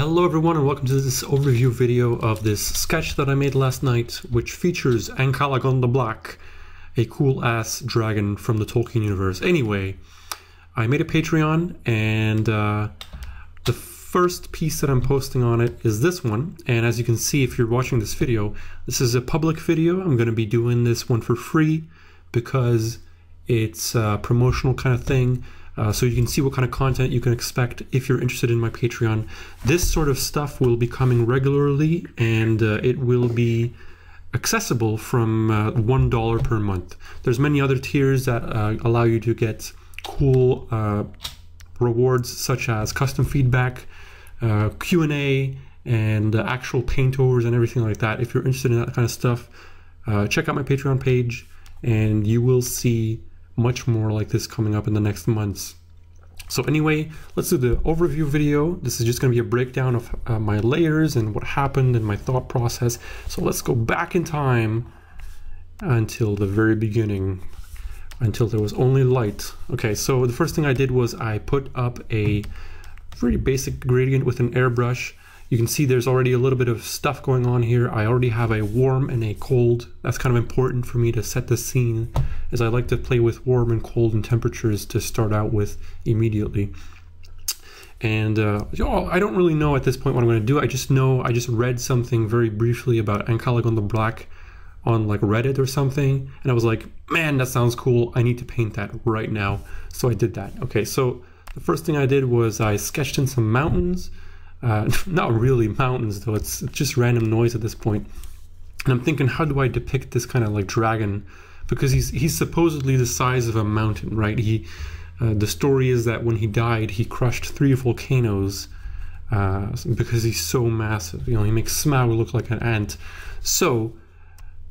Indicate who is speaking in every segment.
Speaker 1: Hello everyone and welcome to this overview video of this sketch that I made last night, which features Ancalagon the Black, a cool ass dragon from the Tolkien universe. Anyway, I made a Patreon and the first piece that I'm posting on it is this one, and as you can see if you're watching this video, this is a public video. I'm going to be doing this one for free because it's a promotional kind of thing. So you can see what kind of content you can expect if you're interested in my Patreon. This sort of stuff will be coming regularly, and it will be accessible from $1 per month. There's many other tiers that allow you to get cool rewards such as custom feedback, Q&A, and actual paintovers and everything like that. If you're interested in that kind of stuff, check out my Patreon page and you will see much more like this coming up in the next months. So anyway, let's do the overview video. This is just going to be a breakdown of my layers and what happened and my thought process. So let's go back in time until the very beginning, until there was only light. Okay, so the first thing I did was I put up a pretty basic gradient with an airbrush. You can see there's already a little bit of stuff going on here. I already have a warm and a cold. That's kind of important for me to set the scene, as I like to play with warm and cold and temperatures to start out with immediately. And I don't really know at this point what I'm going to do. I just know I just read something very briefly about Ancalagon the Black on like Reddit or something, and I was like, man, that sounds cool. I need to paint that right now. So I did that. Okay, so the first thing I did was I sketched in some mountains. Not really mountains though, it's just random noise at this point. And I'm thinking, how do I depict this kind of like dragon? Because he's supposedly the size of a mountain, right? The story is that when he died, he crushed 3 volcanoes because he's so massive. You know, he makes Smaug look like an ant. So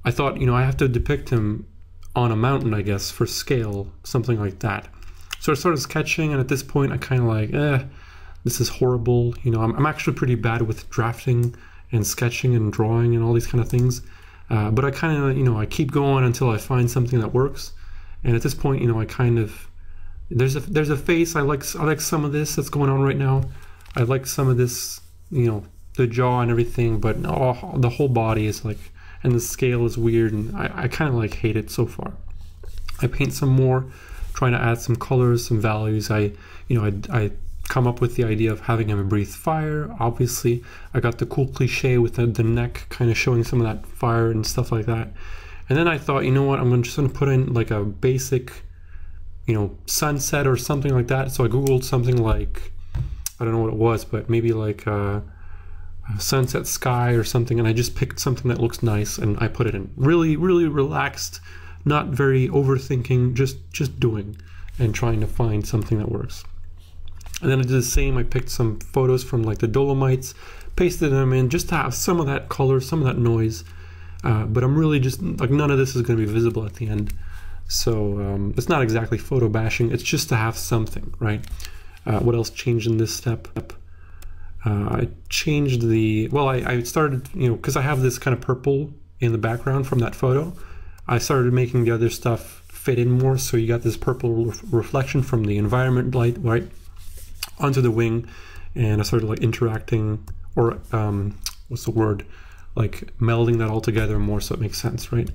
Speaker 1: I thought, you know, I have to depict him on a mountain, I guess, for scale, something like that. So I started sketching, and at this point I kind of like, this is horrible. You know, I'm actually pretty bad with drafting and sketching and drawing and all these kind of things. But I kind of, you know, I keep going until I find something that works. And at this point, you know, I kind of, there's a face. I like some of this that's going on right now. I like some of this, you know, the jaw and everything, but the whole body is like, and the scale is weird, and I kind of like hate it so far. I paint some more, trying to add some colors, some values. I come up with the idea of having him breathe fire. Obviously, I got the cool cliche with the neck kind of showing some of that fire and stuff like that. And then I thought, you know what, I'm just going to put in like a basic, you know, sunset or something like that. So I googled something like, I don't know what it was, but maybe like a sunset sky or something, and I just picked something that looks nice and I put it in. Really, really relaxed, not very overthinking, just doing and trying to find something that works. And then I did the same. I picked some photos from like the Dolomites, pasted them in just to have some of that color, some of that noise. But I'm really just like, none of this is going to be visible at the end. So it's not exactly photo bashing. It's just to have something, right? What else changed in this step? I changed I started, you know, because I have this kind of purple in the background from that photo. I started making the other stuff fit in more. So you got this purple reflection from the environment light, right, onto the wing, and I started like interacting, or what's the word, like melding that all together more so it makes sense, right?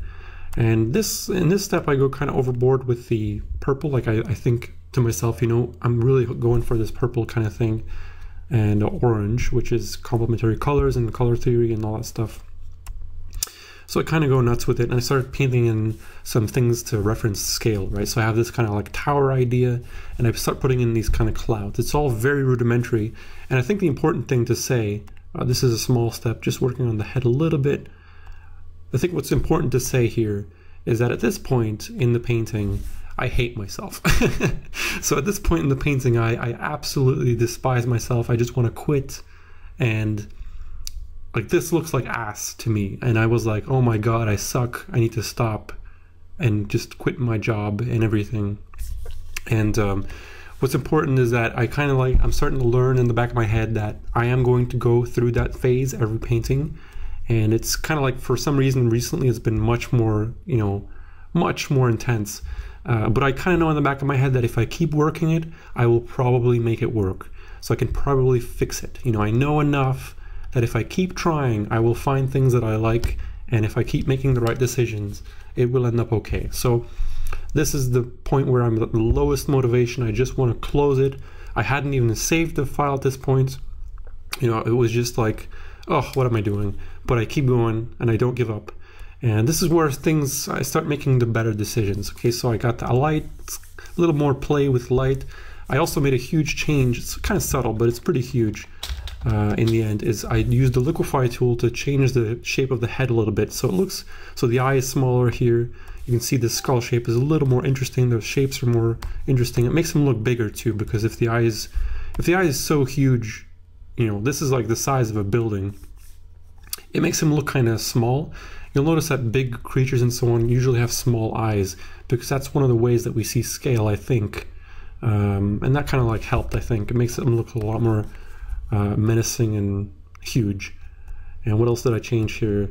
Speaker 1: And in this step I go kind of overboard with the purple. Like I think to myself, you know, I'm really going for this purple kind of thing, and orange, which is complementary colors and color theory and all that stuff. So I kind of go nuts with it, and I started painting in some things to reference scale, right? So I have this kind of like tower idea, and I start putting in these kind of clouds. It's all very rudimentary, and I think the important thing to say, this is a small step, just working on the head a little bit. I think what's important to say here is that at this point in the painting, I hate myself. So at this point in the painting, I absolutely despise myself. I just want to quit, and like, this looks like ass to me. And I was like, oh my God, I suck. I need to stop and just quit my job and everything. And what's important is that I kind of like, I'm starting to learn in the back of my head that I am going to go through that phase every painting. And it's kind of like, for some reason recently, it's been much more, you know, much more intense. But I kind of know in the back of my head that if I keep working it, I will probably make it work. so I can probably fix it. You know, I know enough that if I keep trying, I will find things that I like, and if I keep making the right decisions, it will end up okay. So this is the point where I'm at the lowest motivation. I just want to close it. I hadn't even saved the file at this point. You know, it was just like, oh, what am I doing? But I keep going and I don't give up. And this is where I start making the better decisions. Okay, so I got the light, a little more play with light. I also made a huge change. It's kind of subtle, but it's pretty huge. In the end, is I used the liquify tool to change the shape of the head a little bit. So the eye is smaller here. You can see the skull shape is a little more interesting. The shapes are more interesting. It makes them look bigger too, because if the eye is so huge, you know, this is like the size of a building, it makes him look kind of small. You'll notice that big creatures and so on usually have small eyes, because that's one of the ways that we see scale, I think. And that kind of like helped, I think. It makes them look a lot more menacing and huge. And what else did I change here?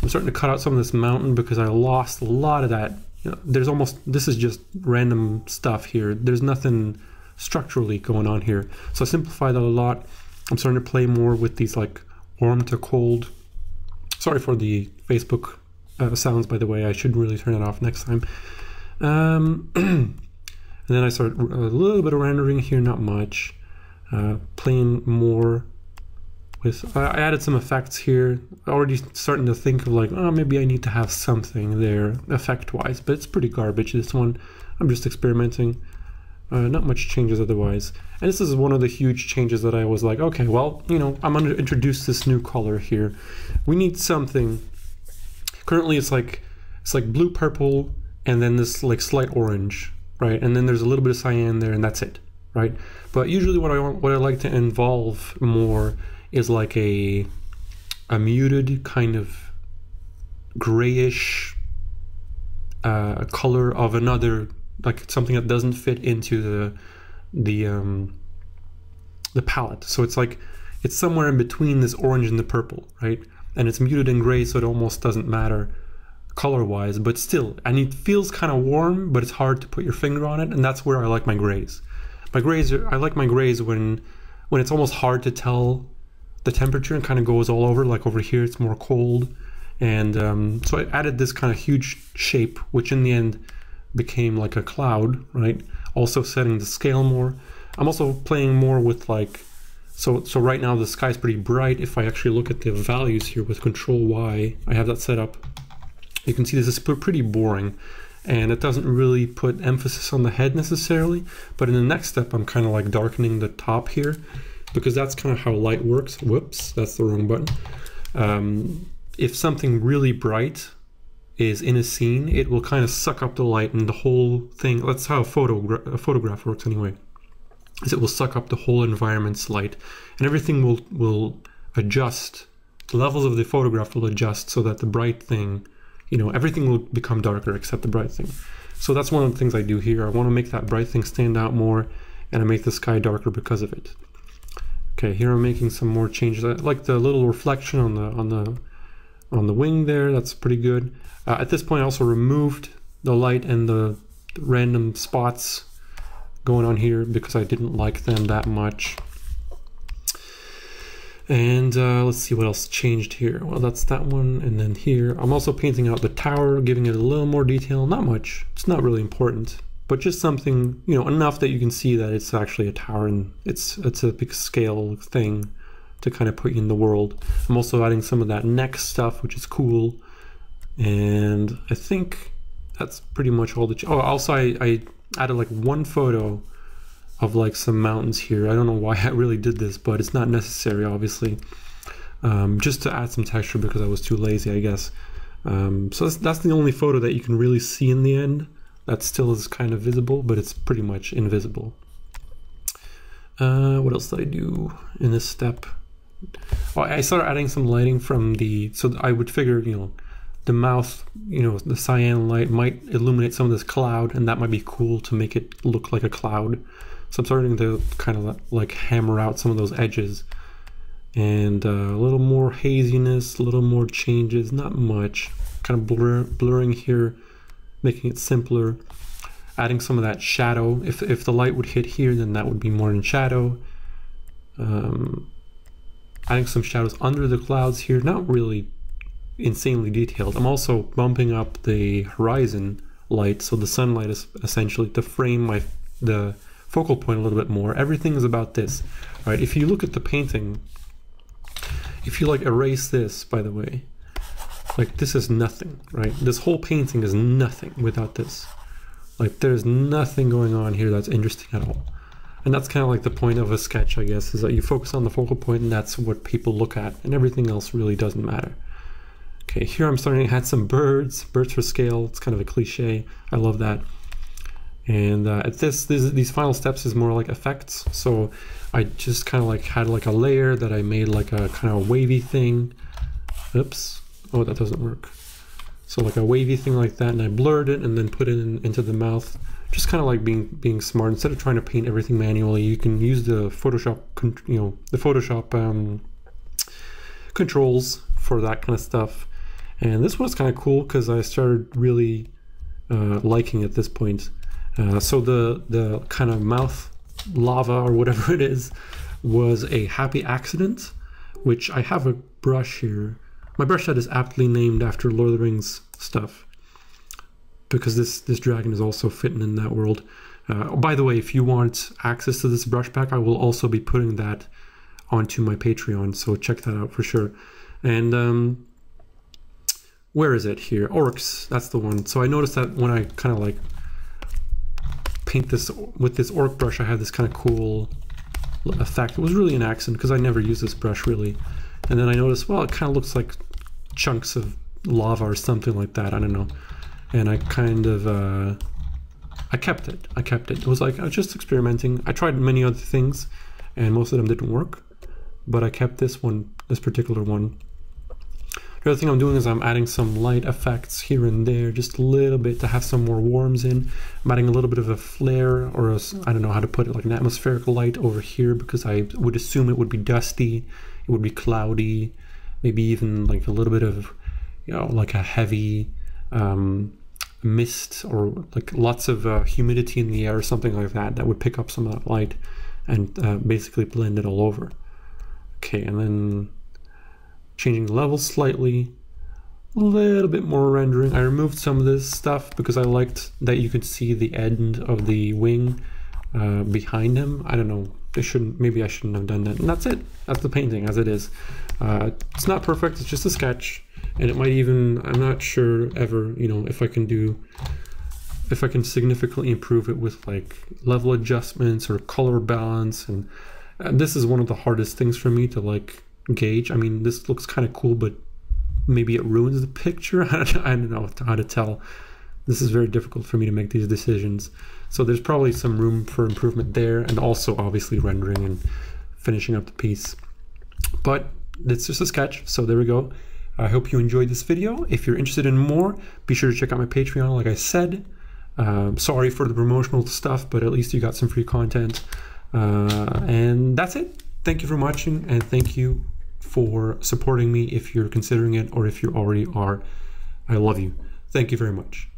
Speaker 1: I'm starting to cut out some of this mountain because I lost a lot of that. You know, this is just random stuff here. There's nothing structurally going on here. So I simplified that a lot. I'm starting to play more with these like warm to cold. Sorry for the Facebook sounds, by the way. I should really turn it off next time. And then I started a little bit of rendering here, not much. Playing more with, I added some effects here. Already starting to think of like, oh, maybe I need to have something there effect-wise, but it's pretty garbage, this one. I'm just experimenting. Not much changes otherwise. And this is one of the huge changes that I was like, okay, well, you know, I'm going to introduce this new color here. We need something. Currently it's like blue, purple, and then this like slight orange, right? And then there's a little bit of cyan there, and that's it, right? But usually what I like to involve more is like a muted kind of grayish color of another, like something that doesn't fit into the palette. So it's like it's somewhere in between this orange and the purple, right? And it's muted in gray, so it almost doesn't matter color-wise, but still, and it feels kind of warm, but it's hard to put your finger on it, and that's where I like my grays. I like my grays when it's almost hard to tell the temperature and kind of goes all over, like over here it's more cold. And so I added this kind of huge shape, which in the end became like a cloud, right? Also setting the scale more. I'm also playing more with like, so right now the sky's pretty bright. If I actually look at the values here with Control Y, I have that set up. You can see this is pretty boring, and it doesn't really put emphasis on the head necessarily. But in the next step, I'm kind of like darkening the top here, because that's kind of how light works. Whoops, that's the wrong button. If something really bright is in a scene, it will kind of suck up the light and the whole thing. That's how a photograph works anyway. Is it will suck up the whole environment's light, and everything will adjust. The levels of the photograph will adjust so that the bright thing, you know, everything will become darker except the bright thing. So that's one of the things I do here. I want to make that bright thing stand out more, and I make the sky darker because of it. Okay, here I'm making some more changes. I like the little reflection on the wing there. That's pretty good. At this point, I also removed the light and the random spots going on here because I didn't like them that much. And let's see what else changed here. Well, that's that one, and then here I'm also painting out the tower, giving it a little more detail. Not much. It's not really important, but just something, you know, enough that you can see that it's actually a tower and it's a big scale thing to kind of put you in the world. I'm also adding some of that neck stuff, which is cool. And I think that's pretty much all the... Oh, also I added like one photo of like some mountains here. I don't know why I really did this, but it's not necessary, obviously. Just to add some texture because I was too lazy, I guess. So that's the only photo that you can really see in the end. That still is kind of visible, but it's pretty much invisible. What else did I do in this step? Oh, I started adding some lighting from the... So I would figure, you know, the mouth, you know, the cyan light might illuminate some of this cloud, and that might be cool to make it look like a cloud. So I'm starting to kind of like hammer out some of those edges. And a little more haziness, a little more changes, not much. Kind of blurring here, making it simpler. Adding some of that shadow. If the light would hit here, then that would be more in shadow. Adding some shadows under the clouds here, not really insanely detailed. I'm also bumping up the horizon light, so the sunlight is essentially to frame the focal point a little bit more. Everything is about this, right? If you look at the painting, if you like erase this, by the way, like this is nothing, right? This whole painting is nothing without this. Like there's nothing going on here that's interesting at all. And that's kind of like the point of a sketch, I guess, is that you focus on the focal point and that's what people look at, and everything else really doesn't matter. Okay, here I'm starting to add some birds for scale. It's kind of a cliche. I love that. And at these final steps is more like effects. So I just kind of like had like a layer that I made like a kind of wavy thing. Oops. Oh, that doesn't work. So like a wavy thing like that, and I blurred it and then put it into the mouth. Just kind of like being smart. Instead of trying to paint everything manually, you can use the Photoshop, controls for that kind of stuff. And this one's kind of cool because I started really liking it at this point. So the kind of mouth lava or whatever it is was a happy accident, which I have a brush here. My brush set is aptly named after Lord of the Rings stuff, because this dragon is also fitting in that world. By the way, if you want access to this brush pack, I will also be putting that onto my Patreon, so check that out for sure. And where is it here? Orcs, that's the one. So I noticed that when I kind of like paint this with this orc brush, I have this kind of cool effect. It was really an accident because I never use this brush really. And then I noticed, well, it kind of looks like chunks of lava or something like that. I don't know. And I kind of, I kept it. It was like, I was just experimenting. I tried many other things and most of them didn't work, but I kept this particular one. The other thing I'm doing is I'm adding some light effects here and there, just a little bit to have some more warms in. I'm adding a little bit of a flare, or I don't know how to put it, like an atmospheric light over here, because I would assume it would be dusty, it would be cloudy, maybe even like a little bit of, like a heavy mist, or like lots of humidity in the air or something like that, that would pick up some of that light and basically blend it all over. Okay, and then changing the level slightly, a little bit more rendering. I removed some of this stuff because I liked that you could see the end of the wing behind him. I don't know, maybe I shouldn't have done that. And that's it. That's the painting as it is. It's not perfect, it's just a sketch. And it might even, I'm not sure ever, if I can significantly improve it with like level adjustments or color balance. And this is one of the hardest things for me to like gauge. I mean, this looks kind of cool, but maybe it ruins the picture. I don't know how to tell. This is very difficult for me to make these decisions. So there's probably some room for improvement there, and also obviously rendering and finishing up the piece. But it's just a sketch, so there we go. I hope you enjoyed this video. If you're interested in more, be sure to check out my Patreon, like I said. Sorry for the promotional stuff, but at least you got some free content. And that's it. Thank you for watching, and thank you for supporting me if you're considering it, or if you already are. I love you. Thank you very much.